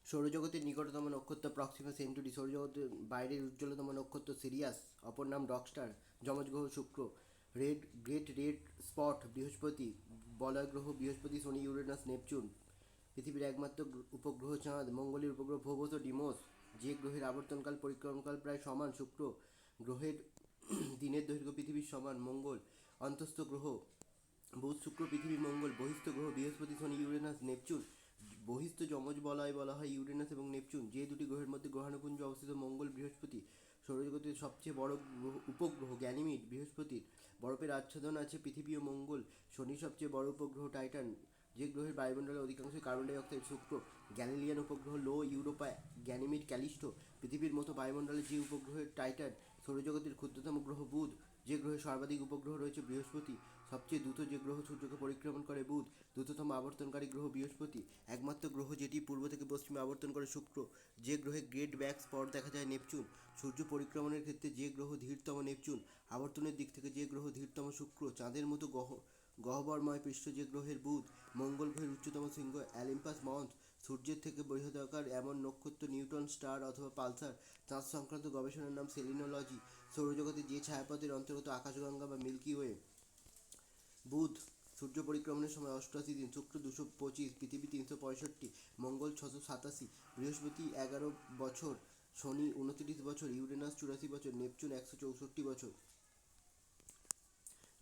সৌরজগতের নিকটতম নক্ষত্র প্রক্সিমা সেন্টুরি, সৌরজগতের বাইরের উজ্জ্বলতম নক্ষত্র সিরিয়াস, অপর নাম রকস্টার, যমজ গ্রহ শুক্র, গ্রেট রেড স্পট বৃহস্পতি, বলয় গ্রহ বৃহস্পতি, শনি, ইউরেনাস, নেপচুন, পৃথিবীর একমাত্র উপগ্রহ চাঁদ, মঙ্গলের উপগ্রহ ফোবস ও ডিমোস, যে গ্রহের আবর্তনকাল পরিক্রমণকাল প্রায় সমান শুক্র, গ্রহের দিনের দৈর্ঘ্য পৃথিবীর সমান মঙ্গল, অন্তস্থ গ্রহ বুধ, শুক্র, পৃথিবী, মঙ্গল, বহিস্থ গ্রহ বৃহস্পতি, শনি, ইউরেনাস, নেপচুন, বহিস্থ যমজ বলয় বলা হয় ইউরেনাস এবং নেপচুন, যে দুটি গ্রহের মধ্যে গ্রহাণুপুঞ্জ অবস্থিত মঙ্গল, বৃহস্পতি, সৌরজগতের সবচেয়ে বড় উপগ্রহ গ্যানিমিড, বৃহস্পতির বরফের আচ্ছাদন আছে পৃথিবী ও মঙ্গল, শনির সবচেয়ে বড় উপগ্রহ টাইটান, যে গ্রহের বায়ুমণ্ডলে অধিকাংশ কার্বন ডাই অক্সাইড, শুক্র, গ্যালিলিয়ান উপগ্রহ লো ইউরোপা, গ্যানিমিড, ক্যালিস্টো, পৃথিবীর মতো বায়ুমণ্ডলে যে উপগ্রহের টাইটান, সৌরজগতের ক্ষুদ্রতম গ্রহ বুধ, যে গ্রহে সর্বাধিক উপগ্রহ রয়েছে বৃহস্পতি, সবচেয়ে দ্রুত যে গ্রহ সূর্যকে পরিক্রমণ করে বুধ, দ্রুততম আবর্তনকারী গ্রহ বৃহস্পতি, একমাত্র গ্রহ যেটি পূর্ব থেকে পশ্চিমে আবর্তন করে শুক্র, যে গ্রহে গ্রেট ব্যাক স্পট দেখা যায় নেপচুন, সূর্য পরিক্রমণের ক্ষেত্রে যে গ্রহ ধীরতম নেপচুন, আবর্তনের দিক থেকে যে গ্রহ ধীরতম শুক্র, চাঁদের মতো গহ্বরময় পৃষ্ঠ যে গ্রহের বুধ, মঙ্গল গ্রহের উচ্চতম শৃঙ্গ অ্যালিম্পাস মন্থ, সূর্যের থেকে বৃহদাকার এমন নক্ষত্র নিউটন স্টার অথবা পালসার, চাঁদ সংক্রান্ত গবেষণার নাম সেলিনোলজি, সৌরজগতে যে ছায়াপথের অন্তর্গত আকাশগঙ্গা বা মিল্কি ওয়ে, বুধ সূর্য পরিক্রমণের সময় 88 দিন, শুক্র 225, পৃথিবী 365, মঙ্গল 687, বৃহস্পতি 11 বছর, শনি 29 বছর, ইউরেনাস 84 বছর, নেপচুন 164 বছর।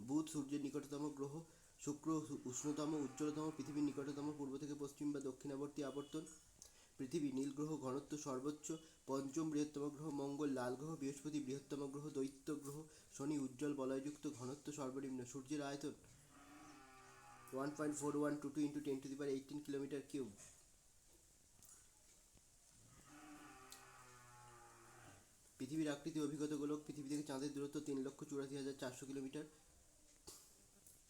বুধ সূর্যের নিকটতম গ্রহ, শুক্র উষ্ণতম উজ্জ্বলতম, পৃথিবীর নিকটতম পূর্ব থেকে পশ্চিম বা দক্ষিণাবর্তী আবর্তন, পৃথিবী নীল গ্রহ ঘনত্ব সর্বোচ্চ, পঞ্চম বৃহত্তম গ্রহ মঙ্গল লাল গ্রহ, বৃহস্পতি বৃহত্তম গ্রহ দৈত্য গ্রহ, শনি উজ্জ্বল বলয়যুক্ত, ঘনত্ব সর্বনিম্ন, সূর্যের আয়তন 1.4122 ইন্টু 10^18 কিলোমিটার কিউব। পৃথিবীর আকৃতি অভিগত গোলক, পৃথিবী থেকে চাঁদের দূরত্ব 3,84,400 কিলোমিটার।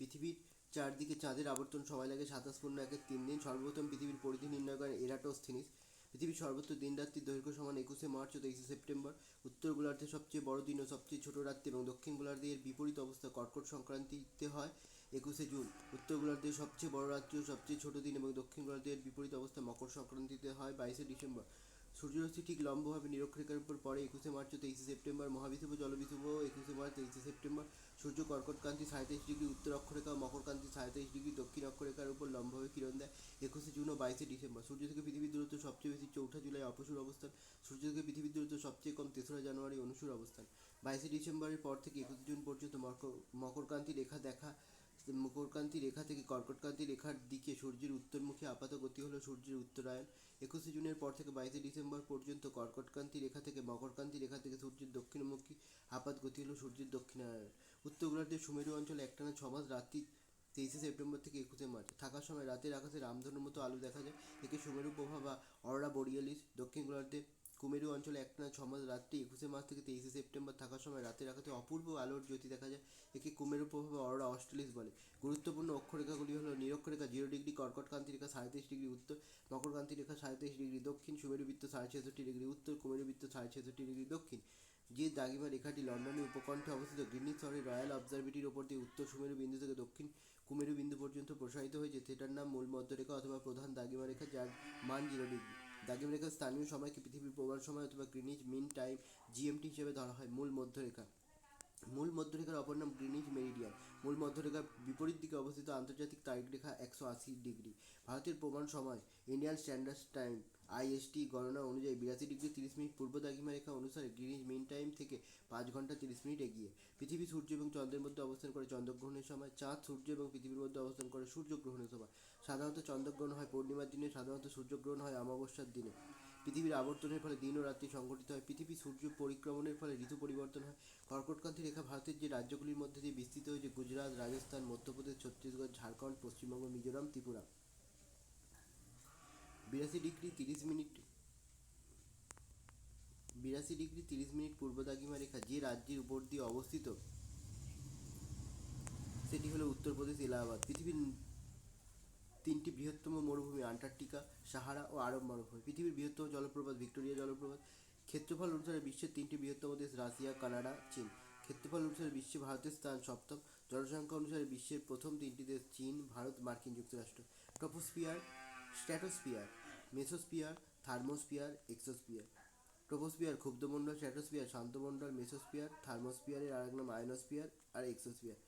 পৃথিবীর চারদিকে চাঁদের আবর্তন সময় লাগে 27.1 দিন। সর্বপ্রথম পৃথিবীর পরিধি নির্ণয় করেন এরাটোস্থিনিস। পৃথিবীর সর্বত্র দিন রাত্রির দৈর্ঘ্য সমান 21 মার্চ ও 23 সেপ্টেম্বর। উত্তর গোলার্ধে সবচেয়ে বড় দিন ও সবচেয়ে ছোট রাত্রি এবং দক্ষিণ গোলার্ধে এর বিপরীত অবস্থা কর্কট সংক্রান্তিতে হয় 21 জুন। উত্তর গোলার্ধের সবচেয়ে বড় রাত্রি ও সবচেয়ে ছোট দিন এবং দক্ষিণ গোলার্ধে এর বিপরীত অবস্থা মকর সংক্রান্তিতে হয় 22 ডিসেম্বর। সূর্যরশ্মি ঠিক লম্বভাবে নিরক্ষরেখার উপর পড়ে 21 মার্চ ও 23 সেপ্টেম্বর। মহাবিষুব জলবিষুব 21 মার্চ 23 সেপ্টেম্বর। সূর্য কর্কটক্রান্তি 37 ডিগ্রি উত্তর অক্ষরেখা ও মকরক্রান্তি 37 ডিগ্রি দক্ষিণ অক্ষরেখার উপর লম্বভাবে কিরণ দেয় 21 জুন ও 22 ডিসেম্বর। সূর্য থেকে পৃথিবীর দূরত্ব সবচেয়ে বেশি 4 জুলাই অপসূর অবস্থান। সূর্য থেকে পৃথিবীর দূরত্ব সবচেয়ে কম 3রা জানুয়ারি অনুসূর অবস্থান। 22 ডিসেম্বরের পর থেকে 21 জুন পর্যন্ত মকরক্রান্তি রেখা দেখা। মকরক্রান্তি রেখা থেকে কর্কটক্রান্তি রেখার দিকে সূর্যের উত্তরমুখী আপাত গতি হল সূর্যের উত্তরায়ণ। 21 জুনের পর থেকে 22 ডিসেম্বর পর্যন্ত কর্কটক্রান্তি রেখা থেকে মকরক্রান্তি রেখা থেকে সূর্যের দক্ষিণমুখী আপাত গতি হল সূর্যের দক্ষিণায়ন। উত্তর গোলার্ধের সুমেরু অঞ্চলে একটানা 6 মাস রাত্রি 23 সেপ্টেম্বর থেকে 21 মার্চ থাকার সময় রাতের আকাশে রামধনুর মতো আলো দেখা যায়, একে সুমেরু প্রভা বা অরোরা বোরিয়ালিস। দক্ষিণ গোলার্ধে কুমেরু অঞ্চলে একটানা 6 মাস রাত্রি 21 মার্চ থেকে 23 সেপ্টেম্বর থাকার সময় রাতের আকাশে অপূর্ব আলোর জ্যোতি দেখা যায়, একে কুমেরু প্রভা বা অরোরা অস্ট্রেলিস বলে। গুরুত্বপূর্ণ অক্ষরেখাগুলি হল নিরক্ষরেখা 0 ডিগ্রি, কর্কটক্রান্তি রেখা 33 ডিগ্রি উত্তর, মকরক্রান্তি রেখা 37 ডিগ্রি দক্ষিণ, সুমেরু বৃত্ত 66.5 ডিগ্রি উত্তর, কুমেরু বৃত্ত 66.5 ডিগ্রি দক্ষিণ। যে দ্রাঘিমা রেখাটি লন্ডনের উপকণ্ঠে অবস্থিত গ্রিনিচ শহরের রয়্যাল অবজারভেটরির ওপর দিয়ে উত্তর সুমেরু বিন্দু থেকে দক্ষিণ কুমেরু বিন্দু পর্যন্ত প্রসারিত হয়েছে সেটার নাম মূল মধ্যরেখা অথবা প্রধান দ্রাঘিমা রেখা, যার মান 0 ডিগ্রি। দ্রাঘিমা রেখার স্থানীয় সময়কে পৃথিবীর প্রমাণ সময় অথবা গ্রিনিচ মিন টাইম জিএমটি হিসেবে ধরা হয়। মূল মধ্যরেখা, মূল মধ্যরেখার অপর নাম গ্রিনিচ মেরিডিয়ান। মূল মধ্যরেখার বিপরীত দিকে অবস্থিত আন্তর্জাতিক তারিখ রেখা 180 ডিগ্রি। ভারতের প্রমাণ সময় ইন্ডিয়ান স্ট্যান্ডার্ড টাইম আইএসটি গণনা অনুযায়ী 82 ডিগ্রি 30 মিনিট। পূর্ব দ্রাঘিমা রেখা অনুসারে গ্রিনিচ মিন টাইম থেকে 5 ঘন্টা 30 মিনিট এগিয়ে। পৃথিবী সূর্য এবং চন্দ্রের মধ্যে অবস্থান করে চন্দ্রগ্রহণের সময়, চাঁদ সূর্য এবং পৃথিবীর মধ্যে অবস্থান করে সূর্যগ্রহণের সময়। সাধারণত চন্দ্রগ্রহণ হয় পূর্ণিমার দিনে, সাধারণত সূর্যগ্রহণ হয় অমাবস্যার দিনে। পৃথিবীর আবর্তনের ফলে দিন ও রাত্রি সংঘটিত হয়। পৃথিবী সূর্য পরিক্রমণের ফলে ঋতু পরিবর্তন হয়। কর্কটক্রান্তি রেখা ভারতের যে রাজ্যগুলির মধ্যে দিয়ে বিস্তৃত হয়েছে Gujarat, Rajasthan, Madhya Pradesh, Chhattisgarh, Jharkhand, Paschimbanga, Mizoram, Tripura. 82 degree 30 minute 82 degree 30 minute পূর্ব দ্রাঘিমা রেখা যে রাজ্যের উপর দিয়ে অবস্থিত সেটি হলো উত্তরপ্রদেশ এলাহাবাদ। পৃথিবীর 3টি বৃহত্তম মরুভূমি আন্টার্কটিকা, সাহারা ও আরব মরুভূমি। পৃথিবীর বৃহত্তম জলপ্রপাত ভিক্টোরিয়া জলপ্রপাত। ক্ষেত্রফল অনুসারে বিশ্বের 3টি বৃহত্তম দেশ রাশিয়া, কানাডা, চীন। ক্ষেত্রফল অনুসারে বিশ্বে ভারতের স্থান সপ্তম। জনসংখ্যা অনুসারে বিশ্বের প্রথম 3টি দেশ চীন, ভারত, মার্কিন যুক্তরাষ্ট্র। Troposphere, stratosphere, mesosphere, thermosphere, exosphere. Troposphere ক্ষুব্ধমণ্ডল, স্ট্র্যাটোস্ফিয়ার শান্তমণ্ডল, মেসোস্ফিয়ার, থার্মোস্ফিয়ারের আরেক নাম আয়নোস্ফিয়ার আর এক্সোস্ফিয়ার।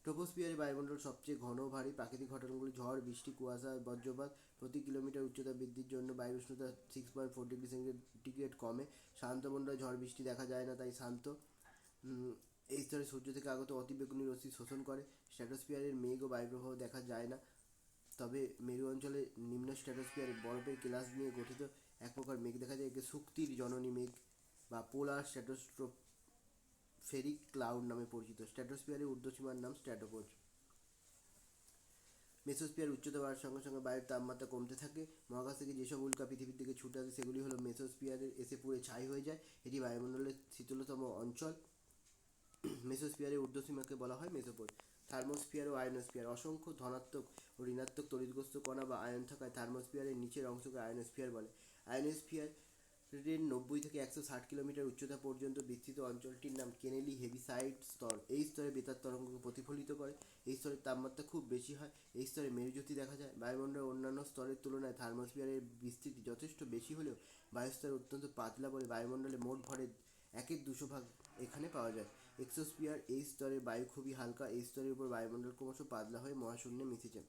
ট্রোপোস্ফিয়ারে বায়ুমণ্ডল সবচেয়ে ঘন ও ভারী। প্রাকৃতিক ঘটনাগুলি ঝড়, বৃষ্টি, কুয়াশা, বজ্রপাত। প্রতি কিলোমিটার উচ্চতা বৃদ্ধির জন্য বায়ুর উষ্ণতা 6.4 ডিগ্রি সেন্টিগ্রেড কমে। শান্তমণ্ডলে ঝড় বৃষ্টি দেখা যায় না, তাই শান্ত। এই স্তরে সূর্য থেকে আগত অতিবেগুনি রশ্মি শোষণ করে। স্ট্র্যাটোস্ফিয়ারের মেঘ ও বায়ুপ্রবাহ দেখা যায় না, তবে মেরু অঞ্চলে নিম্ন স্ট্র্যাটোস্ফিয়ারে বরফের কেলাস নিয়ে গঠিত এক প্রকার মেঘ দেখা যায়। একে শক্তির জননী মেঘ বা পোলার স্ট্র্যাটোস্ফেরিক ক্লাউড নামে পরিচিত। স্ট্র্যাটোস্ফিয়ারের ঊর্ধ্বসীমার নাম স্ট্র্যাটোপোজ। মেসোস্ফিয়ার উচ্চতা বাড়ার সঙ্গে সঙ্গে বায়ুর তাপমাত্রা কমতে থাকে। মহাকাশ থেকে যেসব উল্কা পৃথিবীর দিকে ছুটে আসে সেগুলি হলো মেসোস্ফিয়ারে এসে পুড়ে ছাই হয়ে যায়। এটি বায়ুমণ্ডলের শীতলতম অঞ্চল। মেসোস্ফিয়ারের ঊর্ধ্বসীমাকে বলা হয় মেসোপোজ। থার্মোস্ফিয়ার ও আয়নোস্ফিয়ার। অসংখ্য ধনাত্মক ও ঋণাত্মক তড়িৎগ্রস্ত কণা বা আয়ন থাকায় থার্মোস্ফিয়ারের নিচের অংশকে আয়নোস্ফিয়ার বলে। আয়নোস্ফিয়ারের 90 থেকে 160 কিলোমিটার উচ্চতা পর্যন্ত বিস্তৃত অঞ্চলটির নাম কেনেলি হেভিসাইড স্তর। এই স্তরে বেতার তরঙ্গকে প্রতিফলিত করে। এই স্তরের তাপমাত্রা খুব বেশি হয়। এই স্তরে মেরুজ্যোতি দেখা যায়। বায়ুমণ্ডলের অন্যান্য স্তরের তুলনায় থার্মোস্ফিয়ারের বিস্তৃতি যথেষ্ট বেশি হলেও বায়ুস্তর অত্যন্ত পাতলা বলে বায়ুমণ্ডলে মোট ভরের 1/200 এখানে পাওয়া যায়। এক্সোস্ফিয়ার। এই স্তরের বায়ু খুবই হালকা। এই স্তরের উপর বায়ুমণ্ডল ক্রমশ পাতলা হয়ে মহাশূন্যে মিশেছে।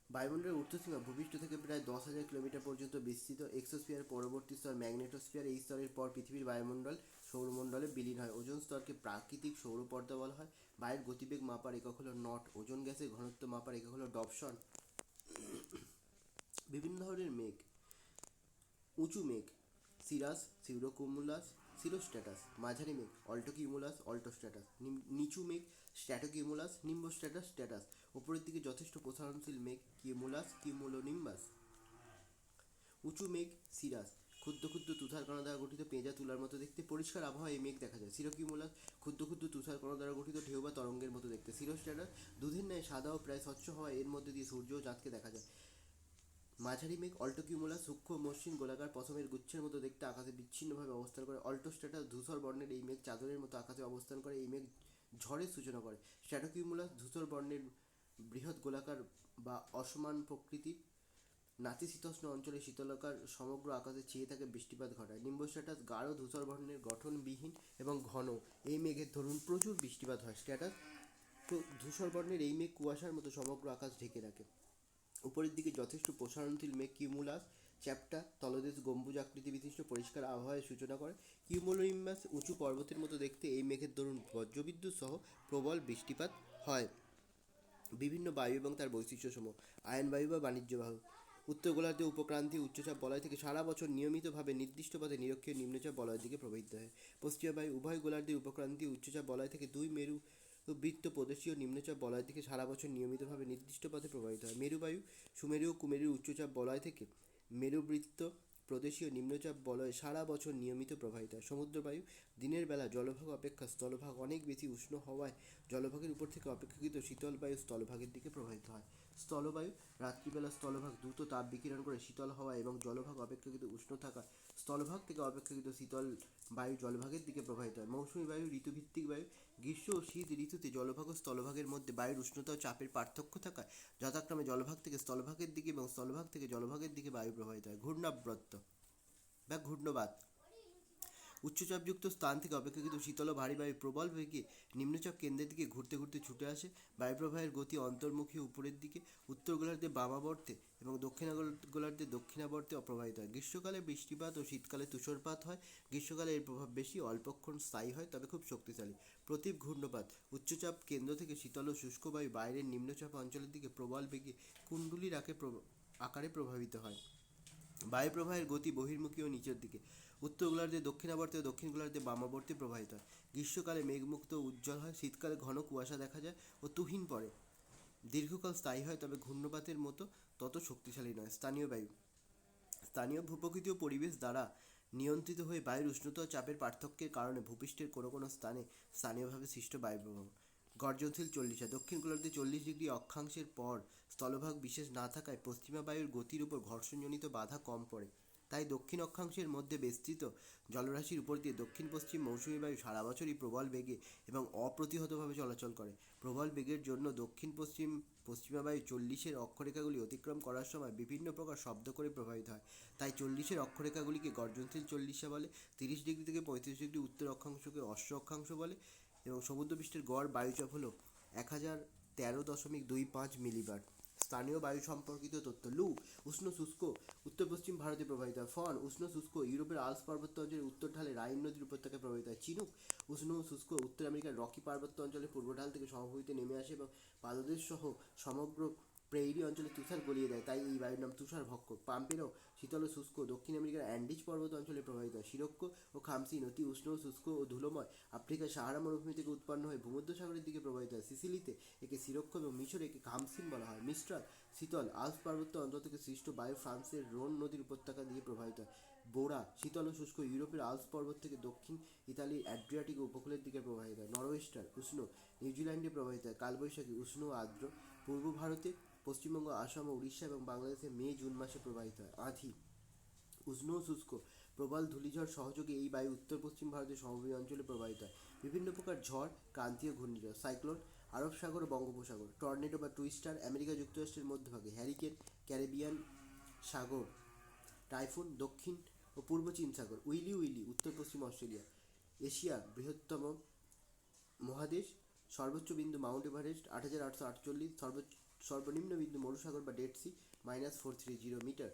বায়ুমণ্ডলের ঊর্ধ্বসীমা ভূপৃষ্ঠ থেকে প্রায় 10,000 কিলোমিটার পর্যন্ত বিস্তৃত। এক্সোস্ফিয়ার পরবর্তী স্তর ম্যাগনেটোস্ফিয়ার। এই স্তরের পর পৃথিবীর বায়ুমণ্ডল সৌরমণ্ডলে বিলীন হয়। ওজোন স্তরকে প্রাকৃতিক সৌরপর্দা বলা হয়। বায়ুর গতিবেগ মাপার একক হলো নট। ওজোন গ্যাসের ঘনত্ব মাপার একক হলো ডবসন। বিভিন্ন ধরনের মেঘ। উঁচু মেঘ সিরাস, সিউরোকুমুলাস, সিরোস্ট্যাটাস। মাঝারি মেঘ অল্টোকিউমুলাস, অল্টোস্ট্যাটাস। নিচু মেঘ স্ট্র্যাটোকিউমুলাস, নিম্বোস্ট্যাটাস, স্ট্যাটাস। উপরের দিকে যথেষ্ট প্রসারণশীল মেঘ কিউমুলাস, কিউমুলোনিম্বাস। উঁচু মেঘ সিরাস, ক্ষুদ্র ক্ষুদ্র তুষার কণা দ্বারা গঠিত, পেঁজা তুলার মতো দেখতে। পরিষ্কার আবহাওয়ায় এই মেঘ দেখা যায়। সিরোকিউমুলাস, ক্ষুদ্র ক্ষুদ্র তুষার কণা দ্বারা গঠিত, ঢেউ বা তরঙ্গের মতো দেখতে। সিরোস্ট্যাটাস, দুধের ন্যায় সাদা ও প্রায় স্বচ্ছ হওয়ায় এর মধ্যে দিয়ে সূর্য ও চাঁদকে দেখা যায়। মাঝারি মেঘ অল্টোকিউমুলাস, সূক্ষ্ম মসৃণ গোলাকার পশমের গুচ্ছের মতো দেখতে, আকাশে বিচ্ছিন্নভাবে অবস্থান করে। অল্টোস্ট্যাটাস, ধূসর বর্ণের এই মেঘ চাদরের মতো আকাশে অবস্থান করে। এই মেঘ ঝড়ের সূচনা করে। স্ট্র্যাটোকিউমুলাস, ধূসর বর্ণের বৃহৎ গোলাকার বা অসমান প্রকৃতির, নাতিশীতোষ্ণ অঞ্চলে শীতলকার সমগ্র আকাশে চেয়ে থাকে, বৃষ্টিপাত ঘটায়। নিম্বোস্ট্যাটাস, গাঢ় ধূসর বর্ণের গঠনবিহীন এবং ঘন। এই মেঘের দরুন প্রচুর বৃষ্টিপাত হয়। স্ট্যাটাস, ধূসর বর্ণের এই মেঘ কুয়াশার মতো সমগ্র আকাশ ঢেকে রাখে। উপরের দিকে যথেষ্ট প্রসারণশীল মেঘ কিউমুলাস, চ্যাপ্টা, তলদেশ গম্বুজ আকৃতি বিশিষ্ট, পরিষ্কার আবহাওয়ার সূচনা করে। কিউমুলোনিম্বাস, উঁচু পর্বতের মতো দেখতে। এই মেঘের দরুন বজ্রবিদ্যুৎ সহ প্রবল বৃষ্টিপাত হয়। বিভিন্ন বায়ু এবং তার বৈশিষ্ট্যসমূহ। আয়নবায়ু বা বাণিজ্য বায়ু। উত্তর গোলার্ধে উপক্রান্তীয় উচ্চচাপ বলয় থেকে সারা বছর নিয়মিতভাবে নির্দিষ্ট পথে নিরক্ষীয় নিম্নচাপ বলয়ের দিকে প্রবাহিত হয়। পশ্চিমা বায়ু উভয় গোলার্ধের উপক্রান্তীয় উচ্চচাপ বলয় থেকে দুই মেরু বৃত্ত প্রদেশীয় নিম্নচাপ বলয় থেকে সারা বছর নিয়মিতভাবে নির্দিষ্ট পথে প্রবাহিত হয়। মেরুবায়ু সুমেরু ও কুমেরুর উচ্চচাপ বলয় থেকে মেরুবৃত্ত প্রদেশীয় নিম্নচাপ বলয়ে সারা বছর নিয়মিত প্রবাহিত হয়। সমুদ্রবায়ু দিনের বেলা জলভাগ অপেক্ষা স্থলভাগ অনেক বেশি উষ্ণ হওয়ায় জলভাগের উপর থেকে অপেক্ষাকৃত শীতল বায়ু স্থলভাগের দিকে প্রবাহিত হয়। স্থলবায়ু রাত্রিবেলা স্থলভাগ দ্রুত তাপ বিকিরণ করে শীতল হওয়া এবং জলভাগ অপেক্ষাকৃত উষ্ণ থাকা স্থলভাগ থেকে অপেক্ষাকৃত শীতল বায়ু জলভাগের দিকে প্রবাহিত হয়। মৌসুমী বায়ু ঋতুভিত্তিক বায়ু। গ্রীষ্ম ও শীত ঋতুতে জলভাগ ও স্থলভাগের মধ্যে বায়ুর উষ্ণতা ও চাপের পার্থক্য থাকায় যথাক্রমে জলভাগ থেকে স্থলভাগের দিকে এবং স্থলভাগ থেকে জলভাগের দিকে বায়ু প্রবাহিত হয়। ঘূর্ণাবর্ত বা ঘূর্ণবাত উচ্চচাপযুক্ত স্থান থেকে অপেক্ষাকৃত শীতল ও ভারী বায়ু প্রবল বেগে নিম্নচাপ কেন্দ্রের দিকে ঘুরতে ঘুরতে ছুটে আসে। বায়ুপ্রবাহের গতি অন্তর্মুখী উপরের দিকে উত্তর গোলার্ধে বামাবর্তে এবং দক্ষিণ গোলার্ধে দক্ষিণাবর্তে প্রবাহিত হয়। গ্রীষ্মকালে বৃষ্টিপাত ও শীতকালে তুষারপাত হয়। গ্রীষ্মকালে এর প্রভাব বেশি, অল্পক্ষণ স্থায়ী হয়, তবে খুব শক্তিশালী। প্রতীপ ঘূর্ণপাত উচ্চচাপ কেন্দ্র থেকে শীতল ও শুষ্ক বায়ু বাইরের নিম্নচাপ অঞ্চলের দিকে প্রবল বেগে কুণ্ডলীর আকারে প্রভাবিত হয়। বায়ুপ্রবাহের গতি বহির্মুখী ও নিচের দিকে। উত্তর গোলার্ধে দক্ষিণাবর্তে ও দক্ষিণ গোলার্ধে বামাবর্তে প্রবাহিত হয়। গ্রীষ্মকালে মেঘমুক্ত ও উজ্জ্বল হয়। শীতকালে ঘন কুয়াশা দেখা যায় ও তুহিন পড়ে। দীর্ঘকাল স্থায়ী হয়, তবে ঘূর্ণপাতের মতো তত শক্তিশালী নয়। স্থানীয় বায়ু স্থানীয় ভূপ্রকৃতি ও পরিবেশ দ্বারা নিয়ন্ত্রিত হয়ে বায়ুর উষ্ণতা ও চাপের পার্থক্যের কারণে ভূপৃষ্ঠের কোনো কোনো স্থানে স্থানীয়ভাবে সৃষ্ট বায়ুপ্রবাহ। গর্জনশীল চল্লিশা দক্ষিণ গোলার্ধে 40 ডিগ্রি অক্ষাংশের পর স্থলভাগ বিশেষ না থাকায় পশ্চিমা বায়ুর গতির উপর ঘর্ষণজনিত বাধা কম পড়ে। তাই দক্ষিণ অক্ষাংশের মধ্যে বিস্তৃত জলরাশির উপর দিয়ে দক্ষিণ পশ্চিম মৌসুমী বায়ু সারা বছরই প্রবল বেগে এবং অপ্রতিহতভাবে চলাচল করে। প্রবল বেগের জন্য দক্ষিণ পশ্চিমা বায়ু 40-এর অক্ষরেখাগুলি অতিক্রম করার সময় বিভিন্ন প্রকার শব্দ করে প্রবাহিত হয়। তাই 40-এর অক্ষরেখাগুলিকে গর্জনশীল চল্লিশা বলে। 30 ডিগ্রি থেকে 35 ডিগ্রি উত্তর অক্ষাংশকে অশ্ব অক্ষাংশ বলে এবং সমুদ্রপৃষ্ঠের গড় বায়ুচাপ হল 1013.25 মিলিবার। স্থানীয় বায়ু সম্পর্কিত তথ্য। লু উষ্ণ শুষ্ক উত্তর পশ্চিম ভারতে প্রবাহিত হয়। ফন উষ্ণ শুষ্ক ইউরোপের আল্পস পার্বত্য অঞ্চলের উত্তর ঢালে রাইন নদীর উপত্যকায় প্রবাহিত হয়। চিনুক উষ্ণ শুষ্ক উত্তর আমেরিকার রকি পার্বত্য অঞ্চলের পূর্ব ঢাল থেকে সমভূমিতে নেমে আসে এবং পাদদেশ সহ সমগ্র প্রেইরি অঞ্চলে তুষার গলিয়ে দেয়, তাই এই বায়ুর নাম তুষার ভক্ষক। পাম্পেরো শীতল ও শুষ্ক দক্ষিণ আমেরিকার অ্যান্ডিজ পর্বত অঞ্চলে প্রবাহিত হয়। সিরক্কো ও খামসিন অতি উষ্ণ শুষ্ক ও ধুলোময় আফ্রিকার সাহারা মরুভূমি থেকে উৎপন্ন হয়ে ভূমধ্যসাগরের দিকে প্রবাহিত হয়। সিসিলিতে একে সিরক্কো এবং মিশরে একে খামসিন বলা হয়। মিস্ট্রাল শীতল আল্পস পার্বত্য অঞ্চল থেকে সৃষ্ট বায়ু ফ্রান্সের রোন নদীর উপত্যকা দিয়ে প্রবাহিত হয়। বোরা শীতল ও শুষ্ক ইউরোপের আল্পস পর্বত থেকে দক্ষিণ ইতালির অ্যাড্রিয়াটিক উপকূলের দিকে প্রবাহিত হয়। নরওয়েস্টার উষ্ণ নিউজিল্যান্ডে প্রবাহিত হয়। কালবৈশাখী উষ্ণ ও আর্দ্র পূর্ব ভারতে পশ্চিমবঙ্গ, আসাম ও উড়িষ্যা এবং বাংলাদেশে মে জুন মাসে প্রবাহিত হয়। আঁধি উষ্ণ ও শুষ্ক প্রবল ধূলিঝড় সহযোগে এই বায়ু উত্তর পশ্চিম ভারতের সমভূমি অঞ্চলে প্রবাহিত হয়। বিভিন্ন প্রকার ঝড়, ক্রান্তীয় ঘূর্ণিঝড়, সাইক্লোন আরব সাগর ও বঙ্গোপসাগর, টর্নেডো বা টুইস্টার আমেরিকা যুক্তরাষ্ট্রের মধ্যভাগে, হ্যারিকেন ক্যারিবিয়ান সাগর, টাইফুন দক্ষিণ ও পূর্ব চীন সাগর, উইলি উত্তর পশ্চিম অস্ট্রেলিয়া। এশিয়া বৃহত্তম মহাদেশ, সর্বোচ্চ বিন্দু মাউন্ট এভারেস্ট 8848, সর্বনিম্ন বিন্দু মরুসাগর বা ডেড সি -430 মিটার।